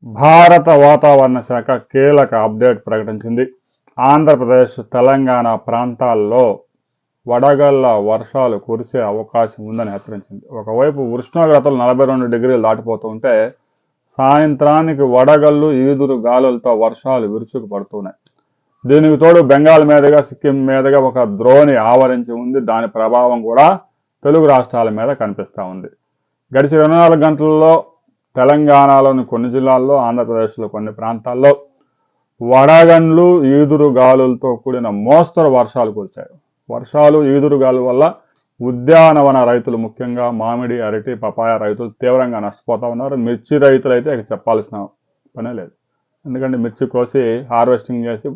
భారత వాతావరణ శాఖ కీలక అప్డేట్ ప్రకటించింది. ఆంధ్రప్రదేశ్, తెలంగాణ ప్రాంతాల్లో వడగళ్ల వర్షాలు కురిసే అవకాశం ఉందని హెచ్చరించింది. ఒకవైపు ఉష్ణోగ్రతలు 42 డిగ్రీలు దాటిపోతూ ఉంటే సాయంత్రానికి వడగళ్ళు, ఈదురు గాలులతో వర్షాలు విరుచుకు పడుతున్నాయి. దీనికి తోడు బెంగాల్ మీదుగా, సిక్కిం మీదుగా ఒక ద్రోణి ఆవరించి ఉంది. దాని ప్రభావం కూడా తెలుగు రాష్ట్రాల మీద కనిపిస్తూ ఉంది. గడిచిన 24 గంటల్లో తెలంగాణలోని కొన్ని జిల్లాల్లో, ఆంధ్రప్రదేశ్లో కొన్ని ప్రాంతాల్లో వడగండ్లు, ఈదురు గాలులతో కూడిన మోస్తరు వర్షాలు కురిశాయి. వర్షాలు, ఈదురు గాలుల వల్ల ఉద్యానవన రైతులు, ముఖ్యంగా మామిడి, అరటి, పపాయ రైతులు తీవ్రంగా నష్టపోతూ ఉన్నారు. మిర్చి రైతులు అయితే ఇక చెప్పాల్సిన పనే లేదు. ఎందుకంటే మిర్చి కోసి హార్వెస్టింగ్ చేసి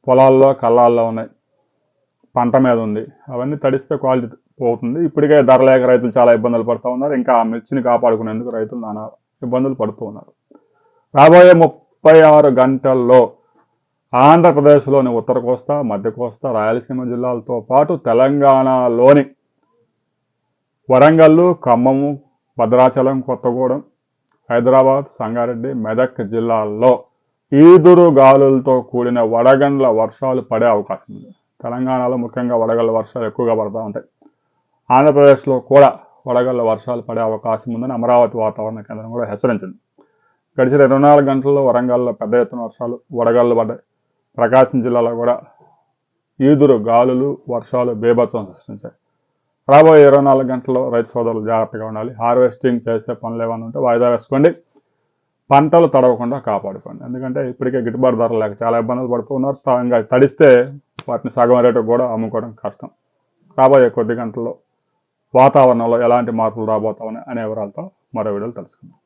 పొలాల్లో, కళ్ళాల్లో ఉన్నాయి, పంట మీద ఉంది. అవన్నీ తడిస్తే క్వాలిటీ పోతుంది. ఇప్పటికే ధర లేక రైతులు చాలా ఇబ్బందులు పడుతూ ఉన్నారు. ఇంకా ఆ మిర్చిని కాపాడుకునేందుకు రైతులు నానా ఇబ్బందులు పడుతూ ఉన్నారు. రాబోయే 36 గంటల్లో ఆంధ్రప్రదేశ్లోని ఉత్తర కోస్తా, మధ్య కోస్తా, రాయలసీమ జిల్లాలతో పాటు తెలంగాణలోని వరంగల్లు, ఖమ్మము, భద్రాచలం, కొత్తగూడెం, హైదరాబాద్, సంగారెడ్డి, మెదక్ జిల్లాల్లో ఈదురు గాలులతో కూడిన వడగండ్ల వర్షాలు పడే అవకాశం ఉంది. తెలంగాణలో ముఖ్యంగా వడగళ్ల వర్షాలు ఎక్కువగా పడుతూ ఉంటాయి. ఆంధ్రప్రదేశ్లో కూడా వడగళ్ల వర్షాలు పడే అవకాశం ఉందని అమరావతి వాతావరణ కేంద్రం కూడా హెచ్చరించింది. గడిచిన 24 గంటల్లో వరంగల్లో పెద్ద ఎత్తున వర్షాలు, వడగళ్లు పడ్డాయి. ప్రకాశం జిల్లాలో కూడా ఈదురు గాలులు, వర్షాలు బీభత్సం సృష్టించాయి. రాబోయే 24 గంటల్లో రైతు సోదరులు జాగ్రత్తగా ఉండాలి. హార్వెస్టింగ్ చేసే పనులు ఏమైనా ఉంటే వాయిదా వేసుకోండి. పంటలు తడవకుండా కాపాడుకోండి. ఎందుకంటే ఇప్పటికే గిట్టుబాటు ధర లేక చాలా ఇబ్బందులు పడుతూ ఉన్నారు. ఇంకా తడిస్తే వాటిని సగం రేటుకు కూడా అమ్ముకోవడం కష్టం. రాబోయే కొద్ది గంటల్లో వాతావరణంలో ఎలాంటి మార్పులు రాబోతామని అనే వివరాలతో మరో వీడియోలు తెలుసుకుందాం.